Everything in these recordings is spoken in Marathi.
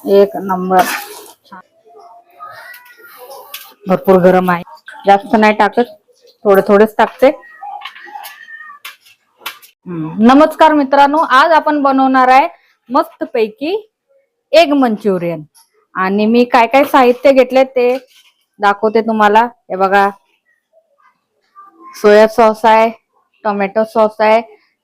एक नंबर. भरपूर गरम आहे, जास्त नाही टाकत, थोडे थोडेच टाकते. नमस्कार मित्रांनो, आज आपण बनवणार आहे मस्त पैकी एग मंचुरियन. आणि मी काय काय साहित्य घेतले ते दाखवते तुम्हाला. हे बघा, सोया सॉस आहे, टोमॅटो सॉस आहे,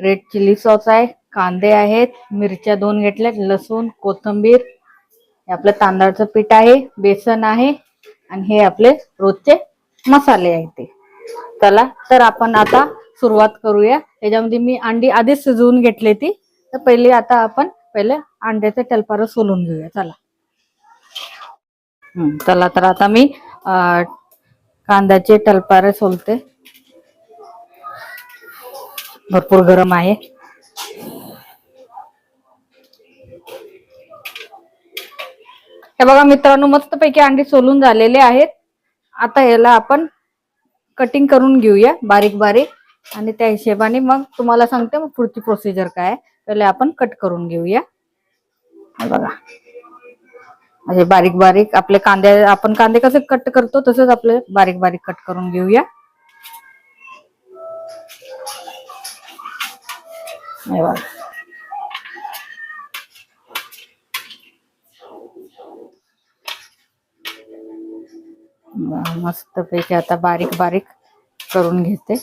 रेड चिली सॉस आहे, कांदे आहेत, मिरच्या 2 घेतल्यात, लसूण, कोथिंबीर, आपलं तांदळाचं पीठ आहे, बेसन आहे आणि हे आपले रोजचे मसाले आहेत ते. चला तर आपण आता सुरुवात करूया. याच्यामध्ये मी अंडी आधीच शिजवून घेतली ती, तर पहिले आता आपण अंड्याचे टलपार सोलून घेऊया. चला. चला तर आता मी कांद्याचे टलपारे सोलते. भरपूर गरम आहे. हे बघा मित्रांनो, मस्तपैकी अंडी सोलून झालेले आहेत. आता याला आपण कटिंग करून घेऊया बारीक बारीक, आणि त्या हिशोबाने मग तुम्हाला सांगते मग पुढची प्रोसिजर काय. पहिले आपण कट करून घेऊया. हे बघा, म्हणजे बारीक बारीक आपले कांदे, आपण कांदे कसे कट करतो तसेच आपले बारीक बारीक कट करून घेऊया. हे बघा, मस्त पैकी आता बारीक बारीक करून घेते.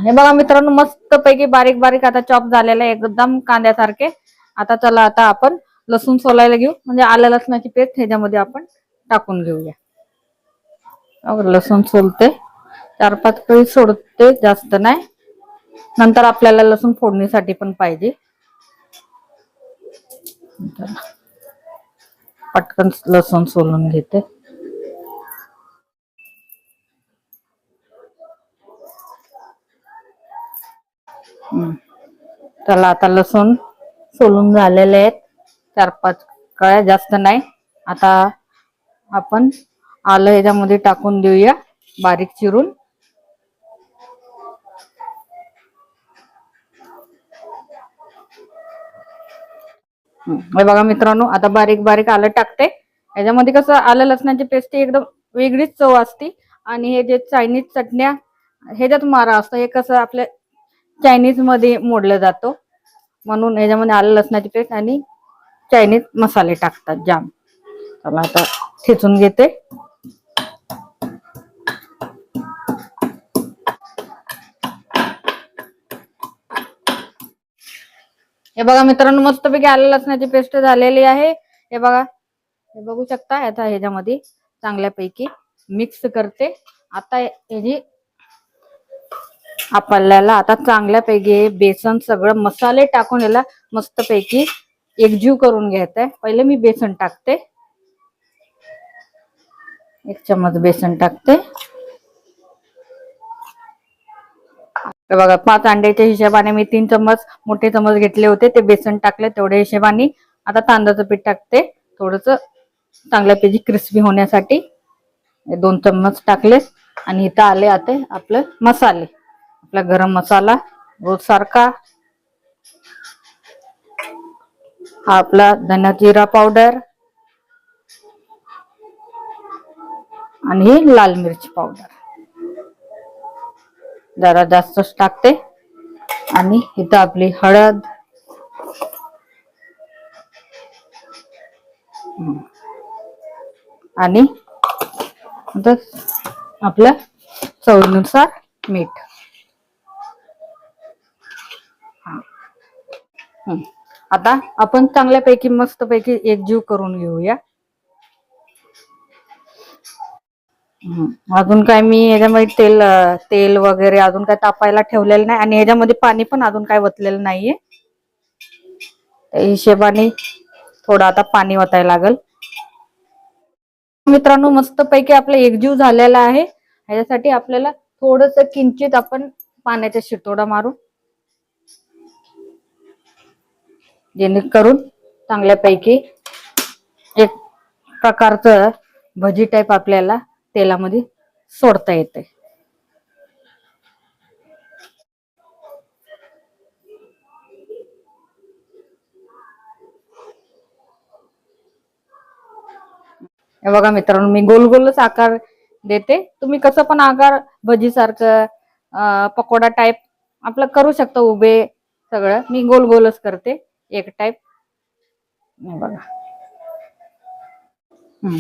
हे बघा मित्रांनो, मस्त पैकी बारीक बारीक आता चॉप झालेला आहे, एकदम कांद्यासारखे. आता चला, आता आपण लसूण सोलायला घेऊ, म्हणजे आलं लसणाची पेस्ट ह्याच्यामध्ये आपण टाकून घेऊया. लसूण सोलते, 4-5 कळी सोडते, जास्त नाही. नंतर आपल्याला लसूण फोडणीसाठी पण पाहिजे. पटकन लसूण सोलून घेते. चला, आता लसूण सोलून झालेले आहेत, 4-5 कळ्या, जास्त नाही. आता आपण आलं ह्याच्यामध्ये टाकून देऊया बारीक चिरून. हे बघा मित्रांनो, आता बारीक बारीक आलं टाकते. याच्यामध्ये कसं आलं लसणाची पेस्ट एकदम वेगळीच चव असते. आणि हे जे चायनीज चटण्या ह्याच्यात मारा असतं, हे कसं आपल्या चायनीज मध्ये मोडलं जातो, म्हणून ह्याच्यामध्ये आलं लसणाची पेस्ट आणि चायनीज मसाले टाकतात जाम. चला, आता ठेचून घेते. हे बघा मित्रांनो, मस्तपैकी आलं लसणाची पेस्ट झालेली आहे. हे बघा, हे बघू शकता. आता ह्याच्यामध्ये चांगल्यापैकी मिक्स करते. आता ह्याची आपल्याला आता चांगल्यापैकी बेसन सगळं मसाले टाकून याला मस्तपैकी एकजीव करून घ्यायचंय. पहिले मी बेसन टाकते, 1 चम्मच बेसन टाकते. बघा, 5 अंड्याच्या हिशोबाने मी 3 चम्मच मोठे चम्मच घेतले होते, ते बेसन टाकले तेवढ्या हिशोबाने. आता तांदळाचं पीठ टाकते, थोडस चांगल्यापैकी क्रिस्पी होण्यासाठी. 2 चम्मच टाकले. आणि इथं आले आता आपले मसाले, आपला गरम मसाला रोज सारखा, हा आपला धना जिरा पावडर, आणि ही लाल मिरची पावडर जरा जास्तच टाकते. आणि इथं आपली हळद, आणि आपल्या चवीनुसार मीठ. आता आपण चांगल्यापैकी मस्तपैकी एकजीव करून घेऊया. अजून काय मी याच्यामध्ये तेल वगैरे अजून काय तापायला ठेवलेलं नाही, आणि याच्यामध्ये पाणी पण अजून काय वतलेलं नाहीये. त्या हिशोबाने थोडं आता पाणी वतायला लागल. मित्रांनो, मस्तपैकी आपला एकजीव झालेला आहे. ह्याच्यासाठी आपल्याला थोडस किंचित आपण पाण्याचा शितोडा मारू, जेणेकरून चांगल्यापैकी एक प्रकारचं भजी टाईप आपल्याला तेलामध्ये सोडता येते. हे बघा मित्रांनो, मी गोल गोलच आकार देते. तुम्ही कसं पण आकार भजी सारखं पकोडा टाईप आपलं करू शकता, उभे सगळं. मी गोल गोलच करते एक टाईप. हे बघा.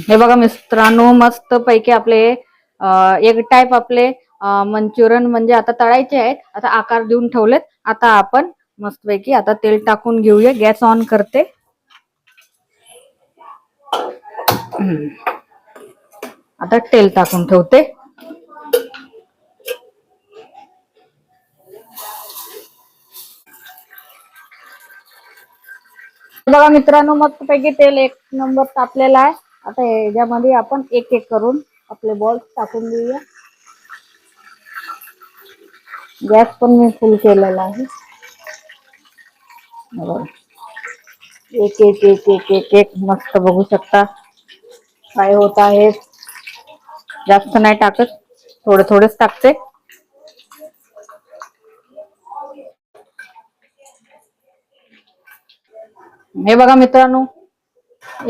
हे बघा मित्रांनो, मस्त पैकी आपले एक टाईप आपले मंचुरियन म्हणजे आता तळायचे आहेत. आता आकार देऊन ठेवलेत. आता आपण मस्तपैकी आता तेल टाकून घेऊया. गॅस ऑन करते. आता तेल टाकून ठेवते. बघा मित्रांनो, मस्त पैकी तेल एक नंबर तापलेला आहे. आता याच्यामध्ये आपण एक एक करून आपले बॉल्स टाकून देऊया. गॅस पण मी फुल केलेला आहे. एक एक एक एक एक एक मस्त बघू शकता काय होत आहे. जास्त नाही टाकत, थोडे थोडेच टाकते. हे बघा मित्रांनो,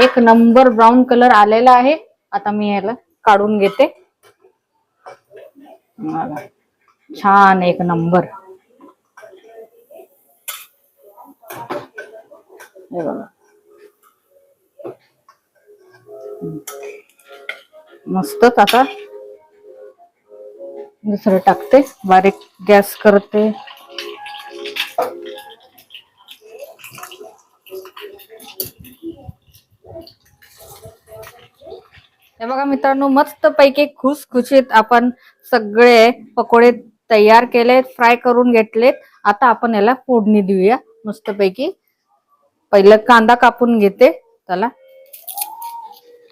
एक नंबर ब्राऊन कलर आलेला आहे. आता मी याला काढून घेते. छान एक नंबर. हे बघा मस्तच. आता दुसरं टाकते. बारीक गॅस करते. हे बघा मित्रांनो, मस्त पैकी खुसखुशीत आपण सगळे पकोडे तयार केलेत, फ्राय करून घेतलेत. आता आपण याला फोडणी देऊया मस्त पैकी. पहिलं कांदा कापून घेते. चला,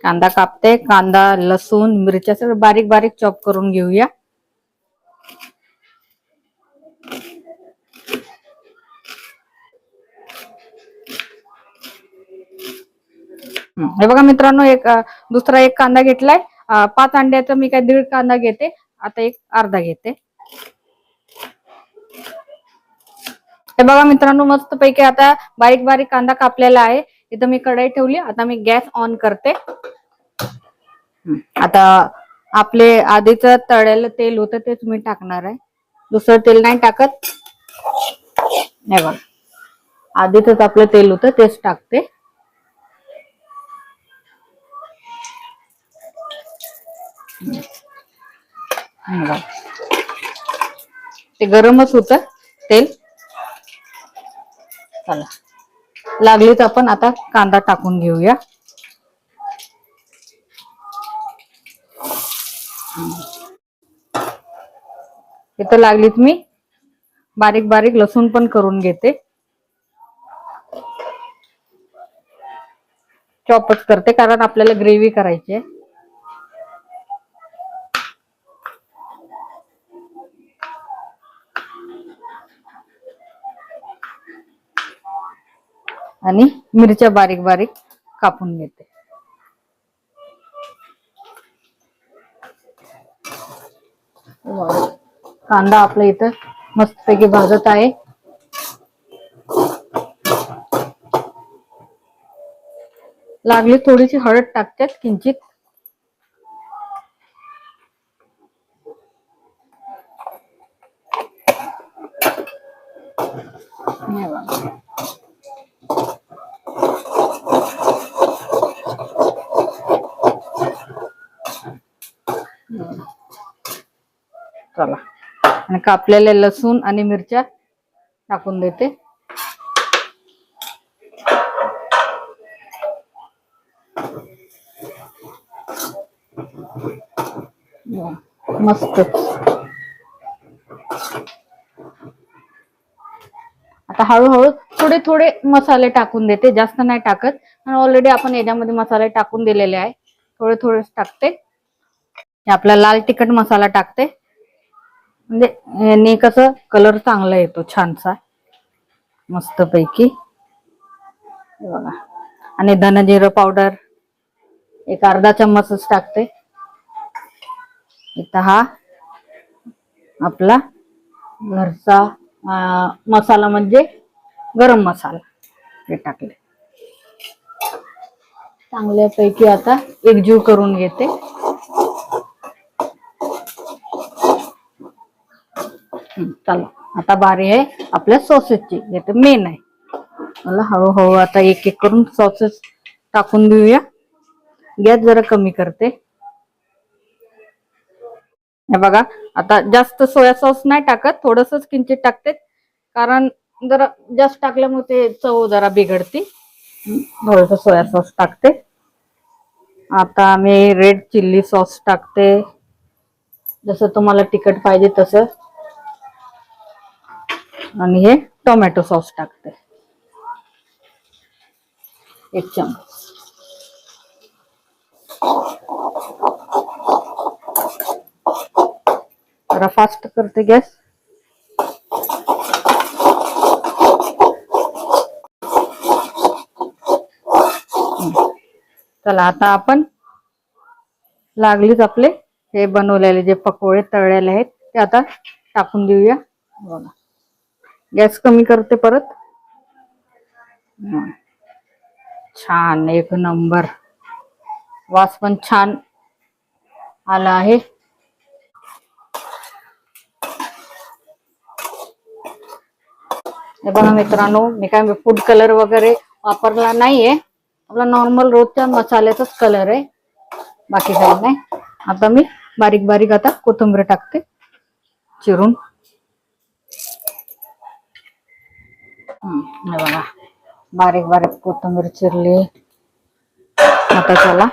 कांदा कापते. कांदा, लसूण, मिरच्या सगळं बारीक बारीक चॉप करून घेऊया. हे बघा मित्रांनो, दुसरा एक कांदा घेतलाय. 5 अंड्याचा मी काय 1.5 कांदा घेते. आता एक अर्धा घेते. हे बघा मित्रांनो, मस्त पैकी आता बारीक बारीक कांदा कापलेला आहे. इथं मी कढई ठेवली. आता मी गॅस ऑन करते. आता आपले आधीच तळलेलं तेल होतं तेच मी टाकणार आहे. दुसरं तेल नाही टाकत. हे बघा, आधीच आपलं तेल होतं तेच टाकते. ते गरमच होतं तेल. चला, लागलीच आपण आता कांदा टाकून घेऊया. इथं लागलीच मी बारीक बारीक लसूण पण करून घेते. चॉपच करते कारण आपल्याला ग्रेव्ही करायची आहे. आणि मिरच्या बारीक बारीक कापून घेते. कांदा आपल्या इथं मस्तपैकी भाजत आहे. लागली थोडीशी हळद टाकते किंचित. चला, आणि कापलेले लसूण आणि मिरच्या टाकून देते. मस्त. आता हळूहळू थोडे थोडे मसाले टाकून देते, जास्त नाही टाकत. ऑलरेडी आपण याच्यामध्ये मसाले टाकून दिलेले आहे. थोडे थोडेच टाकते. आपला लाल तिखट मसाला टाकते, म्हणजे याने कसं कलर चांगला येतो छानसा मस्त पैकी. बघा, आणि धना जिरं पावडर एक अर्धा चम्मचच टाकते. इथं हा आपला घरचा मसाला म्हणजे गरम मसाला हे टाकले. चांगल्यापैकी आता एकजीव करून घेते. चला आता बारी आहे आपल्या सॉसेसची. हे मेन आहे. मला हळूहळू आता एक एक करून सॉसेस टाकून देऊया. गॅस जरा कमी करते. हे बघा आता जास्त सोया सॉस नाही टाकत, थोडंसंच किंचित टाकते, कारण जरा जास्त टाकल्यामुळे ते चव जरा बिघडते. थोडंसं सोया सॉस टाकते. आता मी रेड चिल्ली सॉस टाकते, जसं तुम्हाला तिखट पाहिजे तसं. आणि हे टोमॅटो सॉस टाकते 1 चमच. जरा फास्ट करते गॅस. चला आता आपण लागलीच आपले हे बनवलेले जे पकोडे तळलेले आहेत ते आता टाकून देऊया. बघा गॅस कमी करते परत. छान एक नंबर वास पण छान आला आहे. हे बघा मित्रांनो, मी काय फूड कलर वगैरे वापरला नाहीये. आपला नॉर्मल रोजच्या मसाल्याचाच कलर आहे, बाकी काही नाही. आता मी बारीक बारीक आता कोथिंबीर टाकते चिरून. हे बघा बारीक बारीक कोथिंबीर चिरली. आता चला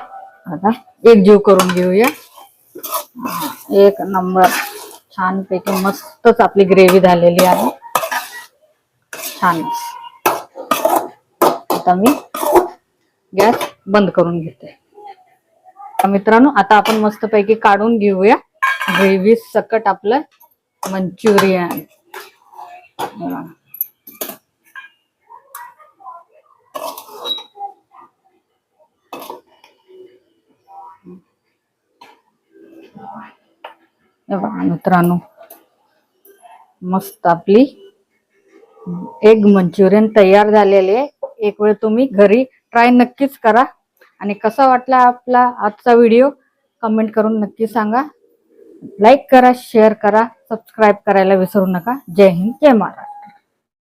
आता एकजीव करून घेऊया. एक नंबर छान पैकी मस्तच आपली ग्रेव्ही झालेली आहे. छान. आता मी गॅस बंद करून घेते. मित्रांनो आता आपण मस्तपैकी काढून घेऊया ग्रेव्ही सकट आपलं मंचुरियन. बघा मित्रांनो मस्त आपली एग मंचुरियन तयार झालेले आहे. एक वेळ तुम्ही घरी ट्राय नक्कीच करा. आणि कसा वाटला आपला आजचा व्हिडिओ कमेंट करून नक्की सांगा. लाईक करा, शेअर करा, सबस्क्राईब करायला विसरू नका. जय हिंद, जय महाराष्ट्र.